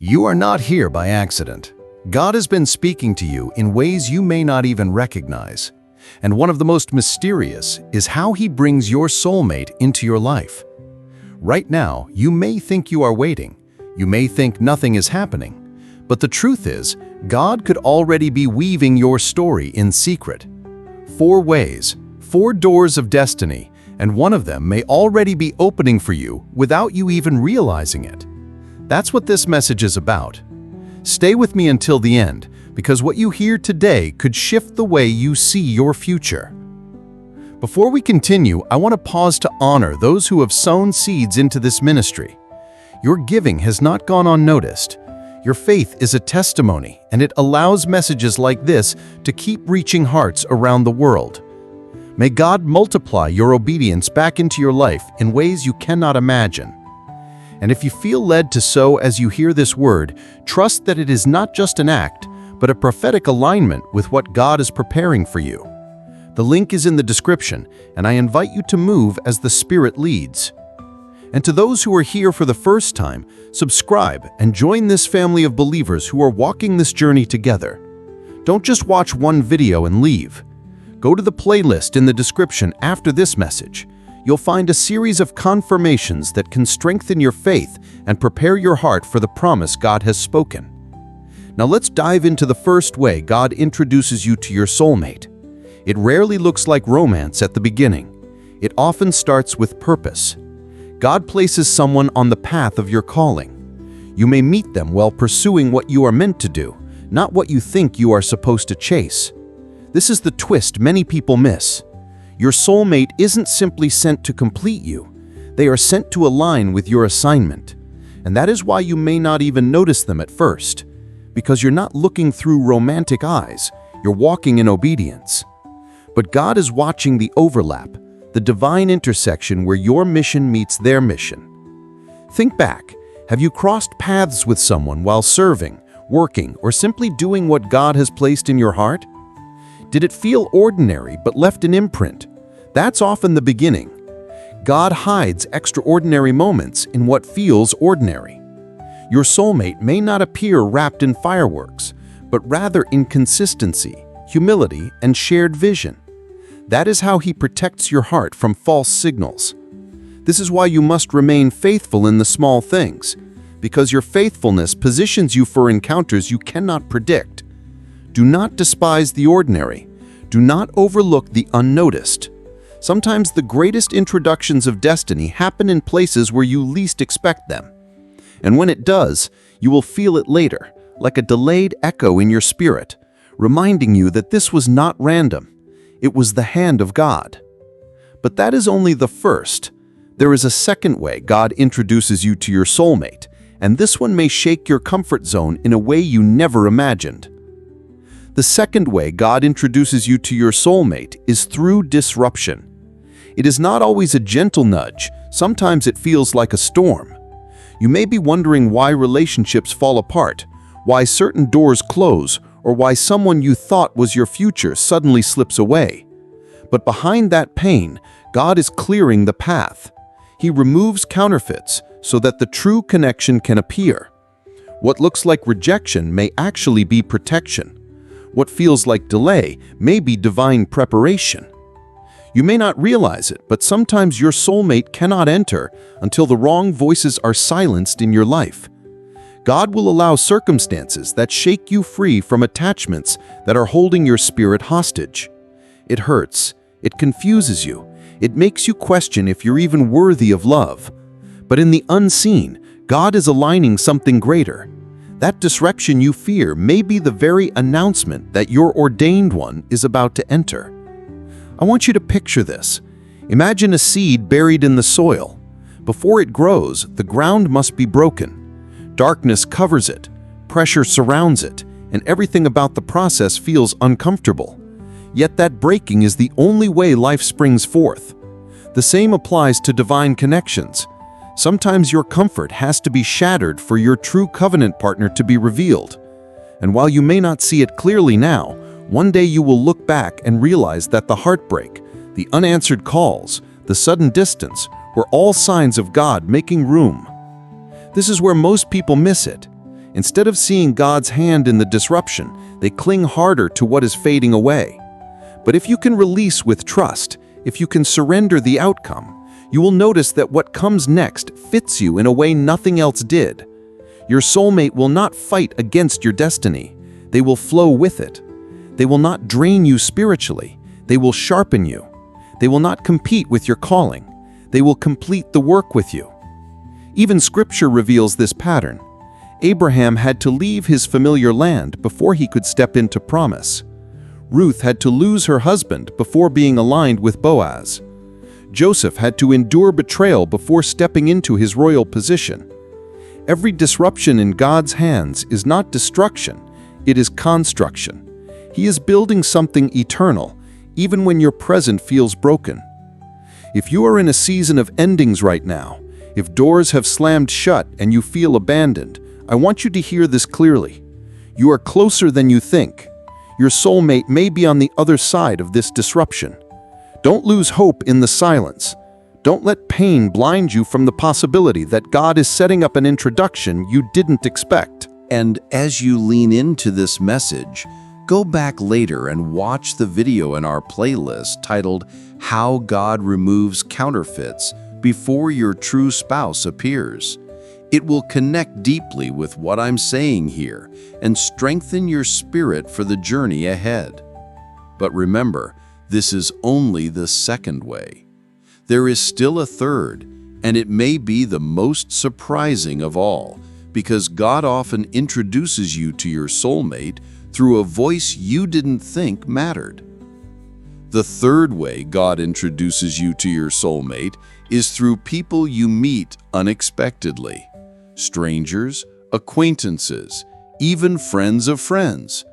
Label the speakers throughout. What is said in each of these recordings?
Speaker 1: You are not here by accident. God has been speaking to you in ways you may not even recognize. And one of the most mysterious is how He brings your soulmate into your life. Right now, you may think you are waiting. You may think nothing is happening. But the truth is, God could already be weaving your story in secret. 4 ways, 4 doors of destiny, and one of them may already be opening for you without you even realizing it. That's what this message is about. Stay with me until the end, because what you hear today could shift the way you see your future. Before we continue, I want to pause to honor those who have sown seeds into this ministry. Your giving has not gone unnoticed. Your faith is a testimony, and it allows messages like this to keep reaching hearts around the world. May God multiply your obedience back into your life in ways you cannot imagine. And if you feel led to sow as you hear this word, trust that it is not just an act, but a prophetic alignment with what God is preparing for you. The link is in the description, and I invite you to move as the Spirit leads. And to those who are here for the first time, subscribe and join this family of believers who are walking this journey together. Don't just watch one video and leave. Go to the playlist in the description after this message. You'll find a series of confirmations that can strengthen your faith and prepare your heart for the promise God has spoken. Now let's dive into the first way God introduces you to your soulmate. It rarely looks like romance at the beginning. It often starts with purpose. God places someone on the path of your calling. You may meet them while pursuing what you are meant to do, not what you think you are supposed to chase. This is the twist many people miss. Your soulmate isn't simply sent to complete you. They are sent to align with your assignment. And that is why you may not even notice them at first. Because you're not looking through romantic eyes, you're walking in obedience. But God is watching the overlap, the divine intersection where your mission meets their mission. Think back. Have you crossed paths with someone while serving, working, or simply doing what God has placed in your heart? Did it feel ordinary but left an imprint? That's often the beginning. God hides extraordinary moments in what feels ordinary. Your soulmate may not appear wrapped in fireworks, but rather in consistency, humility, and shared vision. That is how He protects your heart from false signals. This is why you must remain faithful in the small things, because your faithfulness positions you for encounters you cannot predict. Do not despise the ordinary. Do not overlook the unnoticed. Sometimes the greatest introductions of destiny happen in places where you least expect them. And when it does, you will feel it later, like a delayed echo in your spirit, reminding you that this was not random. It was the hand of God. But that is only the first. There is a second way God introduces you to your soulmate, and this one may shake your comfort zone in a way you never imagined. The second way God introduces you to your soulmate is through disruption. It is not always a gentle nudge. Sometimes it feels like a storm. You may be wondering why relationships fall apart, why certain doors close, or why someone you thought was your future suddenly slips away. But behind that pain, God is clearing the path. He removes counterfeits so that the true connection can appear. What looks like rejection may actually be protection. What feels like delay may be divine preparation. You may not realize it, but sometimes your soulmate cannot enter until the wrong voices are silenced in your life. God will allow circumstances that shake you free from attachments that are holding your spirit hostage. It hurts. It confuses you. It makes you question if you're even worthy of love. But in the unseen, God is aligning something greater. That disruption you fear may be the very announcement that your ordained one is about to enter. I want you to picture this. Imagine a seed buried in the soil. Before it grows, the ground must be broken. Darkness covers it, pressure surrounds it, and everything about the process feels uncomfortable. Yet that breaking is the only way life springs forth. The same applies to divine connections. Sometimes your comfort has to be shattered for your true covenant partner to be revealed. And while you may not see it clearly now, one day you will look back and realize that the heartbreak, the unanswered calls, the sudden distance were all signs of God making room. This is where most people miss it. Instead of seeing God's hand in the disruption, they cling harder to what is fading away. But if you can release with trust, if you can surrender the outcome, you will notice that what comes next fits you in a way nothing else did. Your soulmate will not fight against your destiny. They will flow with it. They will not drain you spiritually. They will sharpen you. They will not compete with your calling. They will complete the work with you. Even Scripture reveals this pattern. Abraham had to leave his familiar land before he could step into promise. Ruth had to lose her husband before being aligned with Boaz. Joseph had to endure betrayal before stepping into his royal position. Every disruption in God's hands is not destruction, it is construction. He is building something eternal, even when your present feels broken. If you are in a season of endings right now, if doors have slammed shut and you feel abandoned, I want you to hear this clearly. You are closer than you think. Your soulmate may be on the other side of this disruption. Don't lose hope in the silence. Don't let pain blind you from the possibility that God is setting up an introduction you didn't expect.
Speaker 2: And as you lean into this message, go back later and watch the video in our playlist titled How God Removes Counterfeits Before Your True Spouse Appears. It will connect deeply with what I'm saying here and strengthen your spirit for the journey ahead. But remember, this is only the second way. There is still a third, and it may be the most surprising of all, because God often introduces you to your soulmate through a voice you didn't think mattered. The third way God introduces you to your soulmate is through people you meet unexpectedly. Strangers, acquaintances, even friends of friends.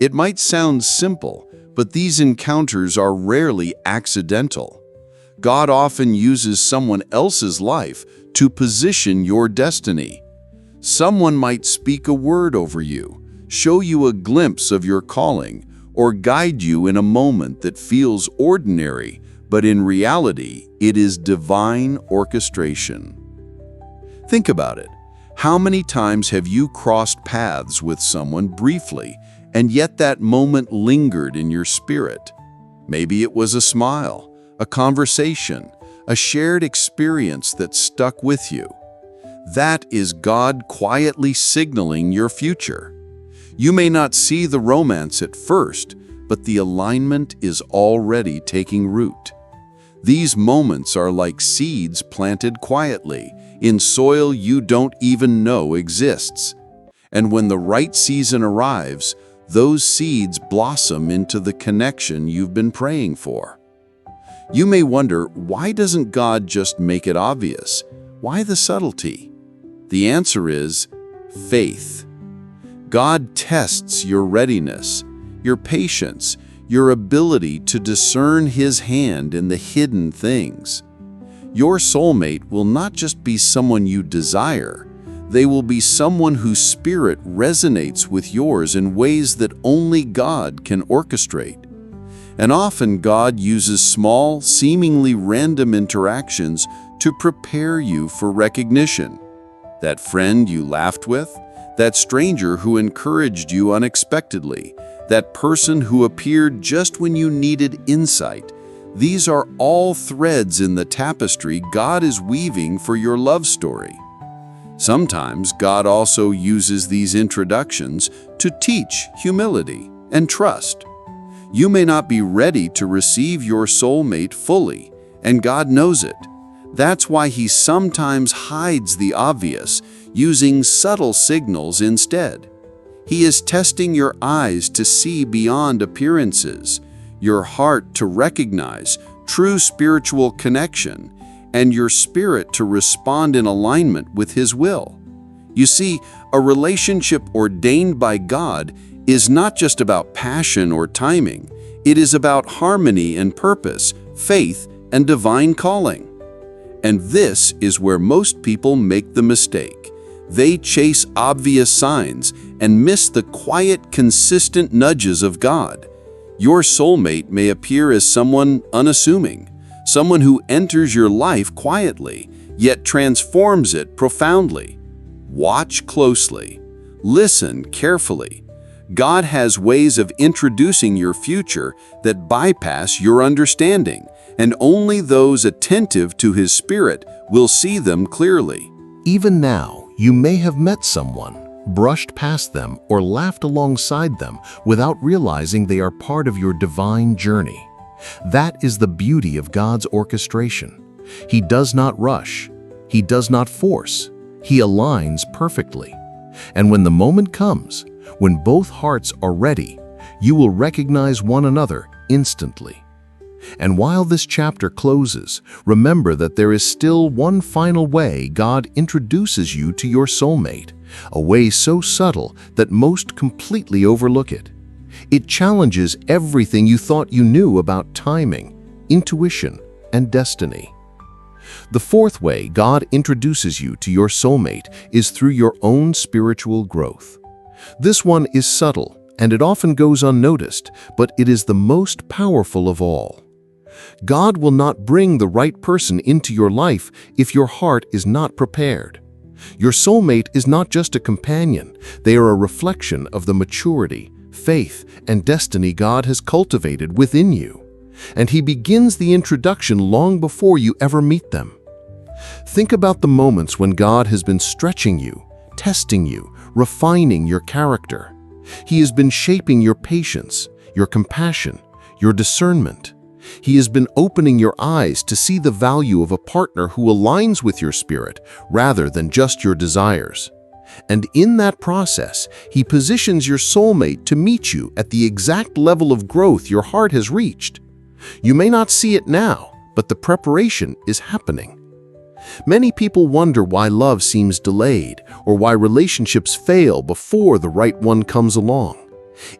Speaker 2: It might sound simple, but these encounters are rarely accidental. God often uses someone else's life to position your destiny. Someone might speak a word over you, show you a glimpse of your calling, or guide you in a moment that feels ordinary, but in reality, it is divine orchestration. Think about it. How many times have you crossed paths with someone briefly, and yet that moment lingered in your spirit? Maybe it was a smile, a conversation, a shared experience that stuck with you. That is God quietly signaling your future. You may not see the romance at first, but the alignment is already taking root. These moments are like seeds planted quietly in soil you don't even know exists. And when the right season arrives, those seeds blossom into the connection you've been praying for. You may wonder, why doesn't God just make it obvious? Why the subtlety? The answer is faith. God tests your readiness, your patience, your ability to discern His hand in the hidden things. Your soulmate will not just be someone you desire, they will be someone whose spirit resonates with yours in ways that only God can orchestrate. And often God uses small, seemingly random interactions to prepare you for recognition. That friend you laughed with, that stranger who encouraged you unexpectedly, that person who appeared just when you needed insight. These are all threads in the tapestry God is weaving for your love story. Sometimes God also uses these introductions to teach humility and trust. You may not be ready to receive your soulmate fully, and God knows it. That's why He sometimes hides the obvious, using subtle signals instead. He is testing your eyes to see beyond appearances, your heart to recognize true spiritual connection, and your spirit to respond in alignment with His will. You see, a relationship ordained by God is not just about passion or timing. It is about harmony and purpose, faith and divine calling. And this is where most people make the mistake. They chase obvious signs and miss the quiet, consistent nudges of God. Your soulmate may appear as someone unassuming, someone who enters your life quietly, yet transforms it profoundly. Watch closely. Listen carefully. God has ways of introducing your future that bypass your understanding, and only those attentive to His Spirit will see them clearly.
Speaker 1: Even now, you may have met someone, brushed past them, or laughed alongside them without realizing they are part of your divine journey. That is the beauty of God's orchestration. He does not rush. He does not force. He aligns perfectly. And when the moment comes, when both hearts are ready, you will recognize one another instantly. And while this chapter closes, remember that there is still one final way God introduces you to your soulmate, a way so subtle that most completely overlook it. It challenges everything you thought you knew about timing, intuition, and destiny. The fourth way God introduces you to your soulmate is through your own spiritual growth. This one is subtle, and it often goes unnoticed, but it is the most powerful of all. God will not bring the right person into your life if your heart is not prepared. Your soulmate is not just a companion, they are a reflection of the maturity, faith, and destiny God has cultivated within you. And He begins the introduction long before you ever meet them. Think about the moments when God has been stretching you, testing you, refining your character. He has been shaping your patience, your compassion, your discernment. He has been opening your eyes to see the value of a partner who aligns with your spirit rather than just your desires. And in that process, He positions your soulmate to meet you at the exact level of growth your heart has reached. You may not see it now, but the preparation is happening. Many people wonder why love seems delayed or why relationships fail before the right one comes along.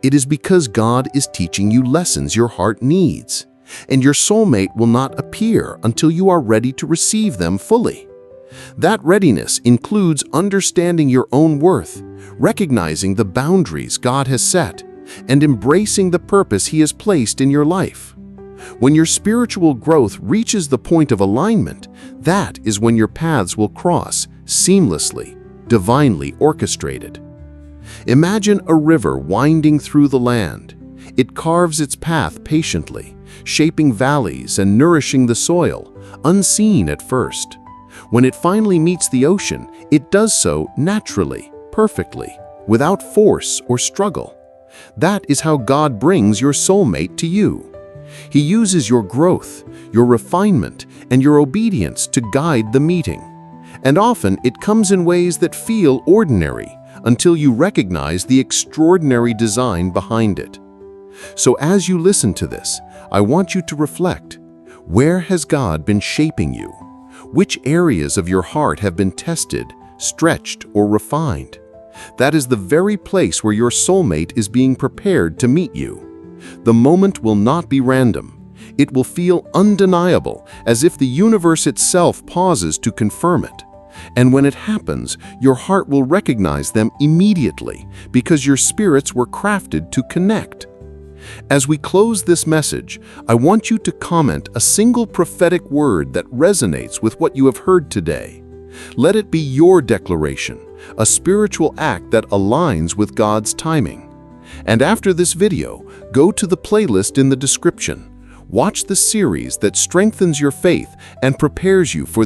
Speaker 1: It is because God is teaching you lessons your heart needs, and your soulmate will not appear until you are ready to receive them fully. That readiness includes understanding your own worth, recognizing the boundaries God has set, and embracing the purpose He has placed in your life. When your spiritual growth reaches the point of alignment, that is when your paths will cross seamlessly, divinely orchestrated. Imagine a river winding through the land. It carves its path patiently, shaping valleys and nourishing the soil, unseen at first. When it finally meets the ocean, it does so naturally, perfectly, without force or struggle. That is how God brings your soulmate to you. He uses your growth, your refinement, and your obedience to guide the meeting. And often it comes in ways that feel ordinary until you recognize the extraordinary design behind it. So as you listen to this, I want you to reflect. Where has God been shaping you? Which areas of your heart have been tested, stretched, or refined? That is the very place where your soulmate is being prepared to meet you. The moment will not be random. It will feel undeniable, as if the universe itself pauses to confirm it. And when it happens, your heart will recognize them immediately, because your spirits were crafted to connect. As we close this message, I want you to comment a single prophetic word that resonates with what you have heard today. Let it be your declaration, a spiritual act that aligns with God's timing. And after this video, go to the playlist in the description. Watch the series that strengthens your faith and prepares you for